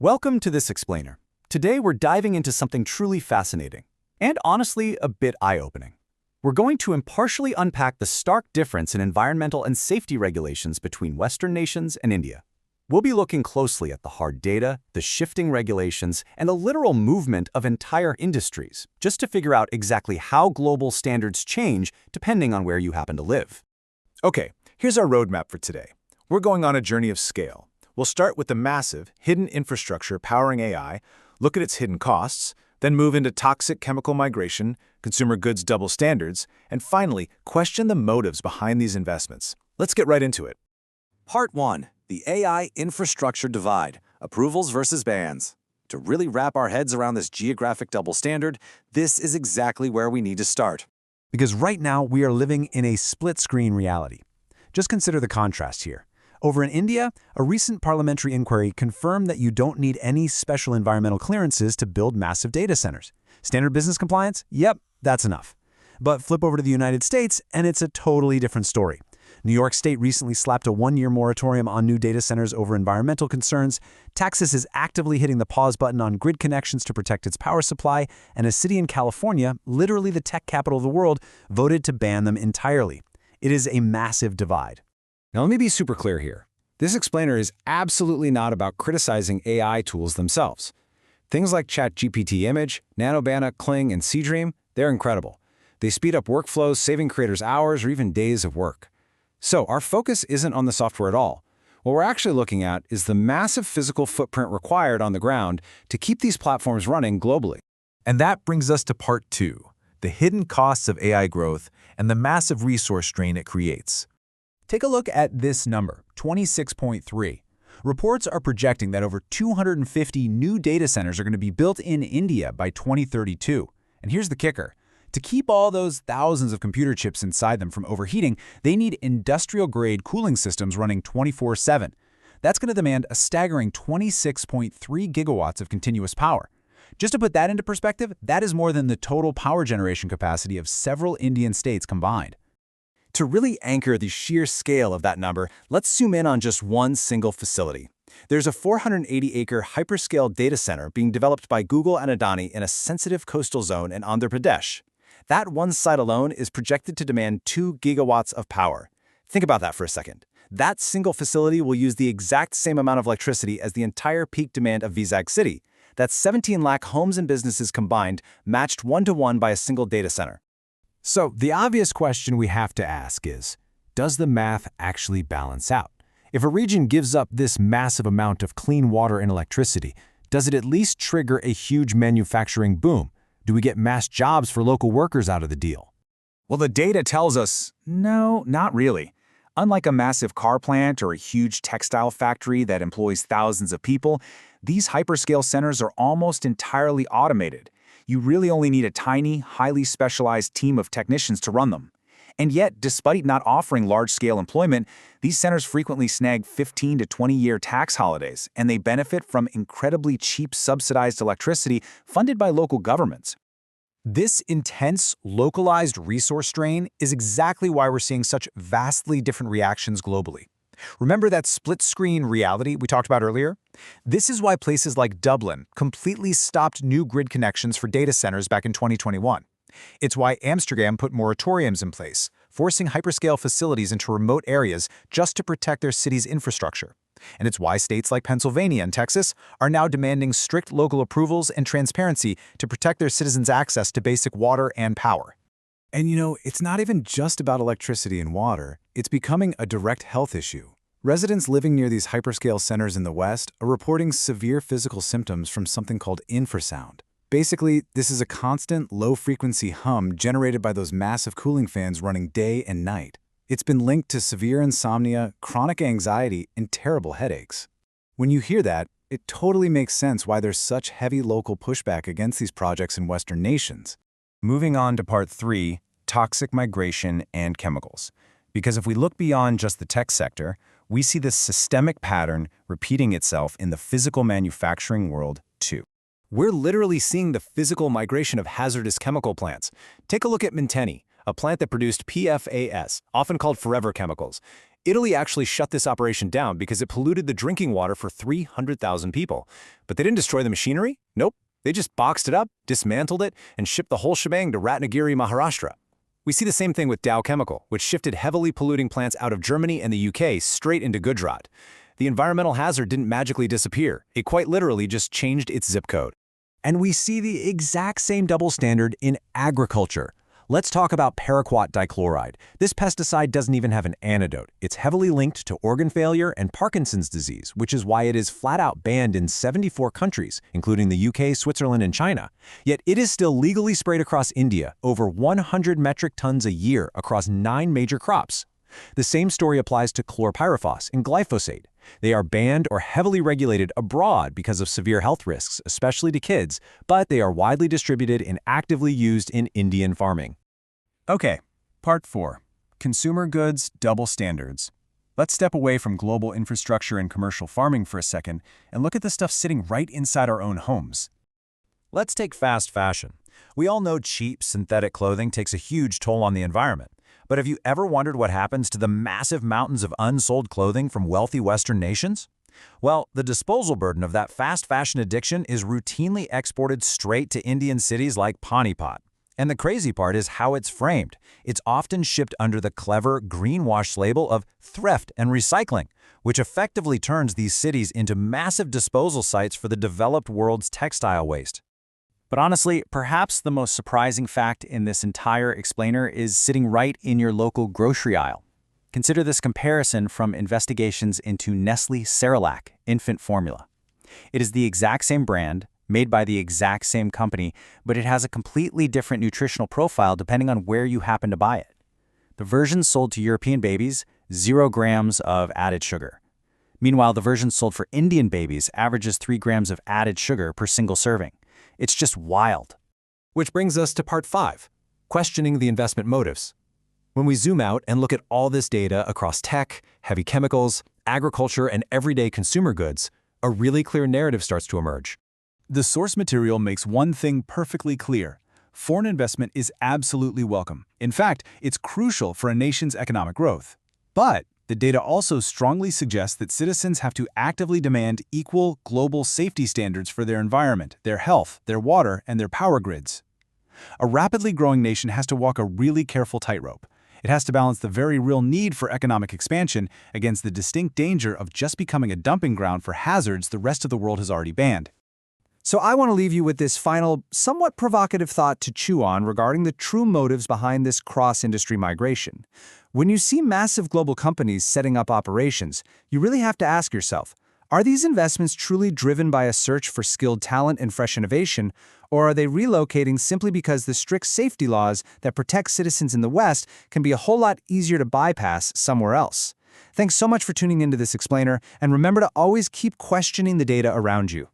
Welcome to this explainer. Today we're diving into something truly fascinating, and honestly a bit eye-opening. We're going to impartially unpack the stark difference in environmental and safety regulations between Western nations and India. We'll be looking closely at the hard data, the shifting regulations, and the literal movement of entire industries, just to figure out exactly how global standards change depending on where you happen to live. Okay, here's our roadmap for today. We're going on a journey of scale. We'll start with the massive, hidden infrastructure powering AI, look at its hidden costs, then move into toxic chemical migration, consumer goods double standards, and finally, question the motives behind these investments. Let's get right into it. Part 1. The AI Infrastructure Divide, Approvals versus Bans. To really wrap our heads around this geographic double standard, this is exactly where we need to start. Because right now, we are living in a split-screen reality. Just consider the contrast here. Over in India, a recent parliamentary inquiry confirmed that you don't need any special environmental clearances to build massive data centers. Standard business compliance? Yep, that's enough. But flip over to the United States, and it's a totally different story. New York State recently slapped a one-year moratorium on new data centers over environmental concerns. Texas is actively hitting the pause button on grid connections to protect its power supply, and a city in California, literally the tech capital of the world, voted to ban them entirely. It is a massive divide. Now let me be super clear here. This explainer is absolutely not about criticizing AI tools themselves. Things like ChatGPT Image, Nanobana, Kling, and Seedream, they're incredible. They speed up workflows, saving creators hours or even days of work. So our focus isn't on the software at all. What we're actually looking at is the massive physical footprint required on the ground to keep these platforms running globally. And that brings us to part 2, the hidden costs of AI growth and the massive resource strain it creates. Take a look at this number, 26.3. Reports are projecting that over 250 new data centers are going to be built in India by 2032. And here's the kicker. To keep all those thousands of computer chips inside them from overheating, they need industrial-grade cooling systems running 24/7. That's going to demand a staggering 26.3 gigawatts of continuous power. Just to put that into perspective, that is more than the total power generation capacity of several Indian states combined. To really anchor the sheer scale of that number, let's zoom in on just one single facility. There's a 480-acre hyperscale data center being developed by Google and Adani in a sensitive coastal zone in Andhra Pradesh. That one site alone is projected to demand 2 gigawatts of power. Think about that for a second. That single facility will use the exact same amount of electricity as the entire peak demand of Vizag City. That's 17 lakh homes and businesses combined, matched one-to-one by a single data center. So the obvious question we have to ask is, does the math actually balance out? If a region gives up this massive amount of clean water and electricity, does it at least trigger a huge manufacturing boom? Do we get mass jobs for local workers out of the deal? Well, the data tells us, no, not really. Unlike a massive car plant or a huge textile factory that employs thousands of people, these hyperscale centers are almost entirely automated. You really only need a tiny, highly specialized team of technicians to run them. And yet, despite not offering large-scale employment, these centers frequently snag 15 to 20-year tax holidays, and they benefit from incredibly cheap subsidized electricity funded by local governments. This intense, localized resource strain is exactly why we're seeing such vastly different reactions globally. Remember that split-screen reality we talked about earlier? This is why places like Dublin completely stopped new grid connections for data centers back in 2021. It's why Amsterdam put moratoriums in place, forcing hyperscale facilities into remote areas just to protect their city's infrastructure. And it's why states like Pennsylvania and Texas are now demanding strict local approvals and transparency to protect their citizens' access to basic water and power. And you know, it's not even just about electricity and water. It's becoming a direct health issue. Residents living near these hyperscale centers in the West are reporting severe physical symptoms from something called infrasound. Basically, this is a constant, low-frequency hum generated by those massive cooling fans running day and night. It's been linked to severe insomnia, chronic anxiety, and terrible headaches. When you hear that, it totally makes sense why there's such heavy local pushback against these projects in Western nations. Moving on to part 3, toxic migration and chemicals. Because if we look beyond just the tech sector, we see this systemic pattern repeating itself in the physical manufacturing world too. We're literally seeing the physical migration of hazardous chemical plants. Take a look at Minteni, a plant that produced PFAS, often called forever chemicals. Italy actually shut this operation down because it polluted the drinking water for 300,000 people. But they didn't destroy the machinery? Nope. They just boxed it up, dismantled it, and shipped the whole shebang to Ratnagiri, Maharashtra. We see the same thing with Dow Chemical, which shifted heavily polluting plants out of Germany and the UK straight into Gujarat. The environmental hazard didn't magically disappear. It quite literally just changed its zip code. And we see the exact same double standard in agriculture. Let's talk about paraquat dichloride. This pesticide doesn't even have an antidote. It's heavily linked to organ failure and Parkinson's disease, which is why it is flat out banned in 74 countries, including the UK, Switzerland, and China. Yet it is still legally sprayed across India, over 100 metric tons a year across 9 major crops. The same story applies to chlorpyrifos and glyphosate. They are banned or heavily regulated abroad because of severe health risks, especially to kids, but they are widely distributed and actively used in Indian farming. Okay, Part 4. Consumer Goods Double Standards. Let's step away from global infrastructure and commercial farming for a second and look at the stuff sitting right inside our own homes. Let's take fast fashion. We all know cheap, synthetic clothing takes a huge toll on the environment. But have you ever wondered what happens to the massive mountains of unsold clothing from wealthy Western nations? Well, the disposal burden of that fast fashion addiction is routinely exported straight to Indian cities like Panipat. And the crazy part is how it's framed. It's often shipped under the clever greenwash label of thrift and recycling, which effectively turns these cities into massive disposal sites for the developed world's textile waste. But honestly, perhaps the most surprising fact in this entire explainer is sitting right in your local grocery aisle. Consider this comparison from investigations into Nestle Cerelac infant formula. It is the exact same brand, made by the exact same company, but it has a completely different nutritional profile depending on where you happen to buy it. The version sold to European babies, 0 grams of added sugar. Meanwhile, the version sold for Indian babies averages 3 grams of added sugar per single serving. It's just wild. Which brings us to Part 5, questioning the investment motives. When we zoom out and look at all this data across tech, heavy chemicals, agriculture, and everyday consumer goods, a really clear narrative starts to emerge. The source material makes one thing perfectly clear. Foreign investment is absolutely welcome. In fact, it's crucial for a nation's economic growth. But the data also strongly suggests that citizens have to actively demand equal global safety standards for their environment, their health, their water, and their power grids. A rapidly growing nation has to walk a really careful tightrope. It has to balance the very real need for economic expansion against the distinct danger of just becoming a dumping ground for hazards the rest of the world has already banned. So I want to leave you with this final, somewhat provocative thought to chew on regarding the true motives behind this cross-industry migration. When you see massive global companies setting up operations, you really have to ask yourself, are these investments truly driven by a search for skilled talent and fresh innovation, or are they relocating simply because the strict safety laws that protect citizens in the West can be a whole lot easier to bypass somewhere else? Thanks so much for tuning into this explainer, and remember to always keep questioning the data around you.